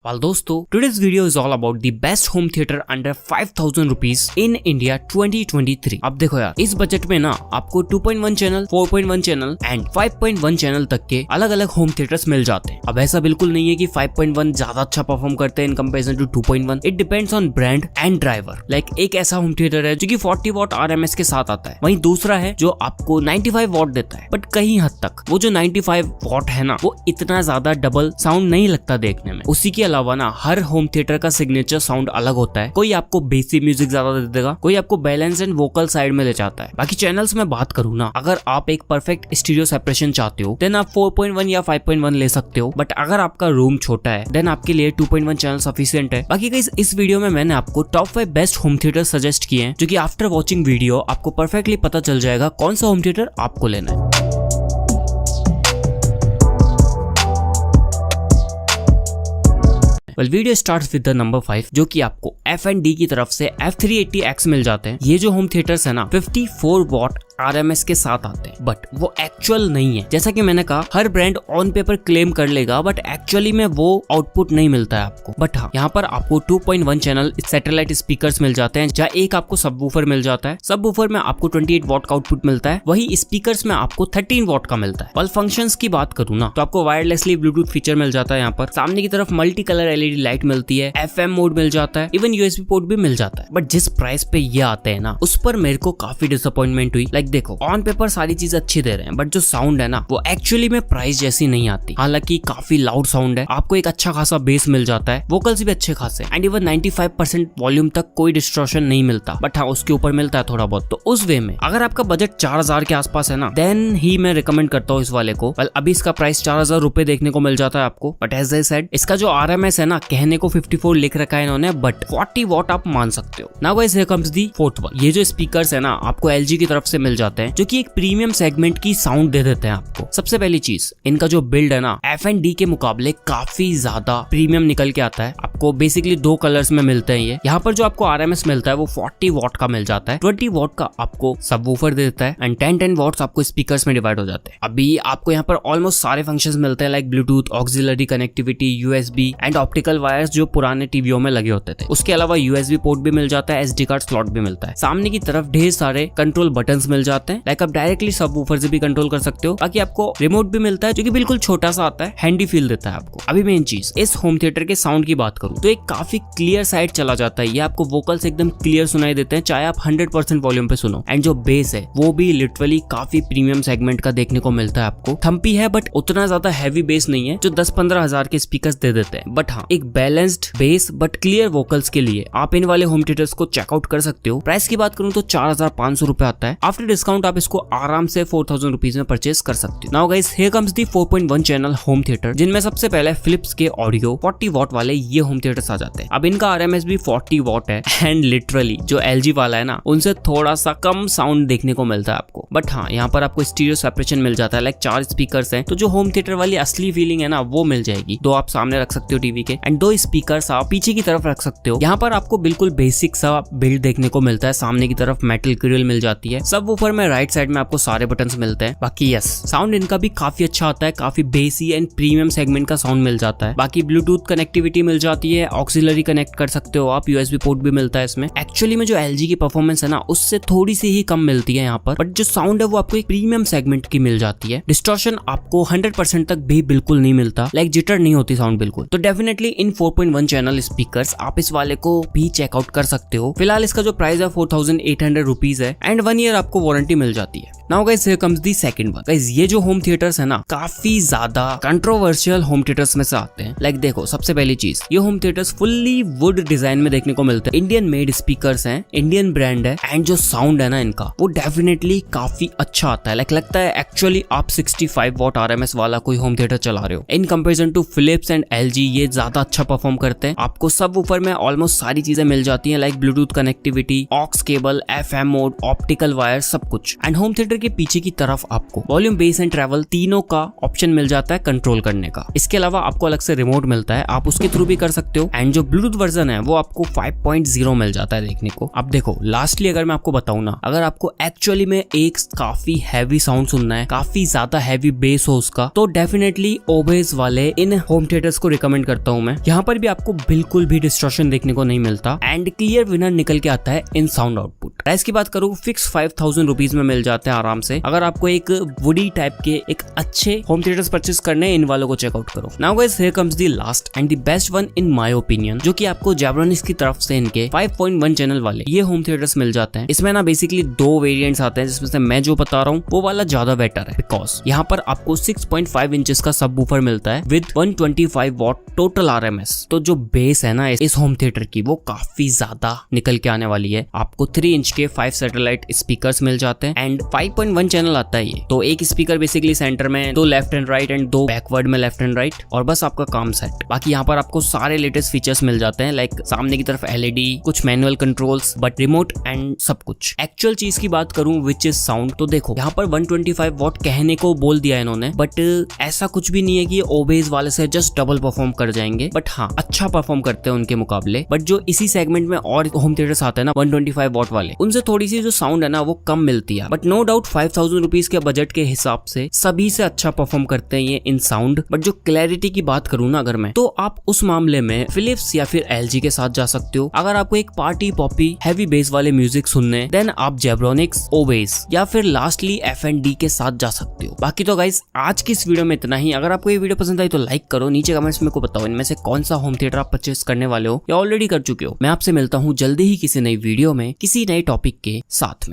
Well, दोस्तों, today's video is all about the best home theater under 5,000 rupees in India 2023। अब देखो यार, इस बजट में ना आपको 2.1 चैनल, 4.1 चैनल एंड 5.1 चैनल तक के अलग अलग होम थिएटर्स मिल जाते हैं। अब ऐसा बिल्कुल नहीं है कि 5.1 ज्यादा अच्छा परफॉर्म करते हैं in comparison to 2.1। It depends on brand and driver. Like एक ऐसा होम थिएटर है जो कि 40 वॉट RMS के साथ आता है, वहीं दूसरा है जो आपको 95 वॉट देता है। बट कहीं हद तक वो जो 95 वॉट है ना, वो इतना ज्यादा डबल साउंड नहीं लगता देखने में। उसी के अलावा ना हर होम थिएटर का सिग्नेचर साउंड अलग होता है। कोई आपको बेसी म्यूजिक ज्यादा दे देगा, कोई आपको बैलेंस एंड वोकल साइड में ले जाता है। बाकी चैनल्स में बात करूँ ना, अगर आप एक परफेक्ट स्टीरियो सेपरेशन चाहते हो देन आप 4.1 या 5.1 ले सकते हो। बट अगर आपका रूम छोटा है देन आपके लिए 2.1 चैनल सफिशिएंट है। बाकी गाइस, इस वीडियो में मैंने आपको top 5 best home theatre suggest किए हैं, जो कि आफ्टर वॉचिंग वीडियो आपको परफेक्टली पता चल जाएगा कौन सा होम थिएटर आपको लेना है। Well, video starts with the number 5, जो कि आपको F&D की तरफ से F380X मिल जाते हैं। ये जो होम थिएटर्स है ना 54 वॉट RMS के साथ आते हैं, बट वो एक्चुअल नहीं है। जैसा कि मैंने कहा, हर ब्रांड ऑन पेपर क्लेम कर लेगा, बट एक्चुअली में वो आउटपुट नहीं मिलता है आपको। बट हाँ, यहाँ पर आपको 2.1 चैनल सैटेलाइट स्पीकर्स मिल जाते हैं, जहाँ एक आपको सबवूफर मिल जाता है। सबवूफर में आपको 28 वॉट का आउटपुट मिलता है, वही स्पीकर्स में आपको 13 वॉट का मिलता है। वल फंक्शंस की बात करूँ ना, तो आपको वायरलेसली ब्लूटूथ फीचर मिल जाता है। यहाँ पर सामने की तरफ मल्टी कलर LED लाइट मिलती है, FM मोड मिल जाता है, इवन USB पोर्ट भी मिल जाता है। बट जिस प्राइस पे ये आते हैं ना, उस पर मेरे को काफी डिसअपॉइंटमेंट हुई। लाइक देखो, ऑन पेपर सारी चीज अच्छी दे रहे हैं, बट जो साउंड है ना, वो एक्चुअली में प्राइस जैसी नहीं आती। हालांकि काफी लाउड साउंड है, आपको एक अच्छा खासा बेस मिल जाता है, वोकल्स भी अच्छे खासे, एंड इवन 95% वॉल्यूम तक कोई डिस्टॉर्शन नहीं मिलता। बट हाँ, उसके ऊपर मिलता है थोड़ा बहुत। तो उस वे में अगर आपका बजट 4000 के आसपास है ना, देन ही मैं रिकमेंड करता हूँ इस वाले को। अभी इसका प्राइस 4000 रुपए देखने को मिल जाता है आपको। बट एज आई सेड, इसका जो RMS है ना, कहने को 54 लिख रखा है इन्होंने, बट 40 वॉट आप मान सकते हो। Now guys, here comes the fourth one. ये जो स्पीकर्स है ना, आपको LG की तरफ से मिल जाते हैं, जो कि एक प्रीमियम सेगमेंट की साउंड दे देते हैं आपको। सबसे पहली चीज, इनका जो बिल्ड है ना, F&D के मुकाबले काफी ज्यादा प्रीमियम निकल के आता है। आपको बेसिकली 2 कलर्स में मिलते हैं ये। यहाँ पर जो आपको RMS मिलता है वो 40 वॉट का मिल जाता है, 20 वॉट का आपको सबवूफर दे देता है, एंड 10 वॉट्स आपको स्पीकर्स में डिवाइड हो जाते हैं। अभी आपको यहाँ पर ऑलमोस्ट सारे फंक्शंस मिलते हैं, like Bluetooth, auxiliary connectivity, USB and optical wires जो पुराने टीवीओ में लगे होते थे। उसके अलावा USB पोर्ट भी मिल जाता है, SD कार्ड स्लॉट भी मिलता है। सामने की तरफ ढेर सारे कंट्रोल बटन्स मिल जाते हैं, लाइक आप डायरेक्टली सबवूफर से भी कंट्रोल कर सकते हो। बाकी आपको रिमोट भी मिलता है, जो कि बिल्कुल छोटा सा आता है, हैंडी फील देता है आपको। अभी मेन चीज, इस होम थिएटर के साउंड की बात करूं तो एक काफी क्लियर साइड चला जाता है। ये आपको वोकल्स एकदम क्लियर सुनाई देते हैं, चाहे आप 100% वॉल्यूम पे सुनो। एंड जो बेस है वो भी लिटरली काफी प्रीमियम सेगमेंट का देखने को मिलता है आपको। थम्पी है, बट उतना ज्यादा हैवी बेस नहीं है जो 10-15 हजार के स्पीकर्स दे देते हैं। बट हाँ, एक balanced base but clear vocals के लिए आप इन वाले होम थिएटर्स को चेकआउट कर सकते हो। प्राइस की बात करूं तो 4500 रुपए आता है। आफ्टर डिस्काउंट आप इसको आराम से 4000 रुपीज में परचेज कर सकते हो। Now guys, here comes the 4.1 channel home theatre, जिनमें सबसे पहले फिलिप्स के ऑडियो 40 वॉट वाले ये होम थिएटर्स आ जाते हैं। अब इनका RMS भी 40 वॉट है, एंड लिटरली जो LG वाला है ना, उनसे थोड़ा सा कम साउंड देखने को मिलता है आपको। बट हाँ, यहाँ पर आपको स्टीरियो सेपरेशन मिल जाता है, लाइक 4 स्पीकर्स हैं, तो जो होम थिएटर वाली असली फीलिंग है ना, वो मिल जाएगी। 2 आप सामने रख सकते हो टीवी के, एंड 2 स्पीकर्स आप पीछे की तरफ रख सकते हो। यहाँ पर आपको बिल्कुल बेसिक सा बिल्ड देखने को मिलता है। सामने की तरफ मेटल ग्रिल मिल जाती है, सबवूफर में राइट साइड में आपको सारे बटन्स मिलते हैं। बाकी यस, साउंड इनका भी काफी अच्छा आता है, काफी बेसी एंड प्रीमियम सेगमेंट का साउंड मिल जाता है। बाकी ब्लूटूथ कनेक्टिविटी मिल जाती है, ऑक्सिलरी कनेक्ट कर सकते हो आप, USB पोर्ट भी मिलता है इसमें। एक्चुअली में जो LG की परफॉर्मेंस है ना, उससे थोड़ी सी ही कम मिलती है यहाँ पर, बट जो साउंड है वो आपको एक प्रीमियम सेगमेंट की मिल जाती है। डिस्टॉर्शन आपको 100% तक भी बिल्कुल नहीं मिलता, लाइक जिटर नहीं होती साउंड बिल्कुल। तो डेफिनेटली इन 4.1 चैनल स्पीकर्स आप इस वाले को भी चेकआउट कर सकते हो। फिलहाल इसका जो प्राइस है 4800 रुपीज है, एंड 1 ईयर आपको वारंटी मिल जाती है। Now guys, here comes the second one. Guys, ये जो होम थिएटर्स है ना, काफी ज्यादा कंट्रोवर्शियल होम थिएटर्स में से आते हैं। लाइक देखो, सबसे पहली चीज, ये home theatres fully would design में देखने को मिलते हैं। इंडियन मेड स्पीकर्स हैं, इंडियन ब्रांड है, एंड जो साउंड है ना इनका, वो डेफिनेटली काफी अच्छा आता है। लाइक लगता है एक्चुअली आप 65 वॉट RMS वाला कोई होम थिएटर चला रहे हो। In comparison to Philips and LG, ये ज्यादा अच्छा परफॉर्म करते हैं। आपको सब ऊपर में ऑलमोस्ट सारी चीजें मिल जाती हैं, like Bluetooth connectivity, aux cable, FM mode, optical wire, सब कुछ। एंड होम थिएटर के पीछे की तरफ आपको वॉल्यूम, बेस एंड ट्रैवल तीनों का ऑप्शन मिल जाता है कंट्रोल करने का। इसके अलावा आपको अलग से रिमोट मिलता है, आप उसके थ्रू भी कर सकते सकते हो। एंड जो ब्लूटूथ वर्जन है वो आपको 5.0 मिल जाता है देखने को। अब देखो लास्टली अगर मैं आपको बताऊं ना, अगर आपको एक्चुअली में एक काफी हैवी साउंड सुनना है, काफी ज्यादा हैवी बेस हो उसका, तो डेफिनेटली ओबेस वाले इन होम थिएटर्स को रिकमेंड करता हूं मैं। यहाँ पर भी आपको बिल्कुल भी डिस्टॉर्शन देखने को नहीं मिलता एंड क्लियर विनर निकल के आता है इन साउंड आउटपुट। प्राइस की बात करूँ फिक्स 5000 रुपीज में मिल जाते हैं आराम से। अगर आपको एक वुडी टाइप के एक अच्छे होम थिएटर्स परचेस करने, इन वालों को चेकआउट करो। Now guys here comes the last and the best one in my opinion, जो कि आपको जेब्रोनिक्स की तरफ से इनके 5.1 चैनल वाले ये होम थिएटर्स मिल जाते हैं। इसमें ना बेसिकली 2 वेरिएंट्स आते हैं, जिसमें से मैं जो बता रहा हूँ वो वाला ज्यादा बेटर है, बिकॉज यहाँ पर आपको 6.5 इंचेस का सबवूफर मिलता है विद 125 वॉट टोटल RMS। तो जो बेस है ना इस होम थिएटर की वो काफी ज्यादा निकल के आने वाली है। आपको 3 इंच के 5 सैटेलाइट स्पीकर्स मिल जाते हैं एंड 5.1 चैनल आता है ये। तो एक स्पीकर बेसिकली सेंटर में, 2 left and right and 2 backward में लेफ्ट एंड राइट, और बस आपका काम सेट। बाकी यहाँ पर आपको सारे लेटेस्ट फीचर्स मिल जाते हैं, लाइक सामने की तरफ LED, कुछ manual controls, but remote and सब कुछ। एक्चुअल चीज की बात करूं विच इज साउंड, तो देखो यहाँ पर 125 वॉट कहने को बोल दिया इन्होंने, बट ऐसा कुछ भी नहीं है कि ये ओबेस वाले से जस्ट डबल परफॉर्म कर जाएंगे, बट हाँ अच्छा परफॉर्म करते हैं उनके मुकाबले। बट जो इसी सेगमेंट में और होम थिएटर्स आते हैं ना 125 वॉट वाले, उनसे थोड़ी सी जो साउंड है ना वो कम मिलती है। बट नो डाउट 5000 रुपीज के बजट के हिसाब से सभी से अच्छा परफॉर्म करते हैं ये इन साउंड। बट जो क्लैरिटी की बात करूँ ना अगर मैं, तो आप उस मामले में फिलिप्स या फिर LG के साथ जा सकते हो। अगर आपको एक पार्टी पॉपी हैवी बेस वाले म्यूजिक सुनने, देन आप जेब्रोनिक्स, ओबेस या फिर लास्टली F&D के साथ जा सकते हो। बाकी तो गाइस आज की इस वीडियो में इतना ही। अगर आपको ये वीडियो पसंद आई तो लाइक करो, नीचे कमेंट्स में को बताओ इनमें से कौन सा होम थिएटर आप परचेस करने वाले हो या ऑलरेडी कर चुके हो। मैं आपसे मिलता हूँ जल्दी ही किसी नई वीडियो में किसी नए टॉपिक के साथ में।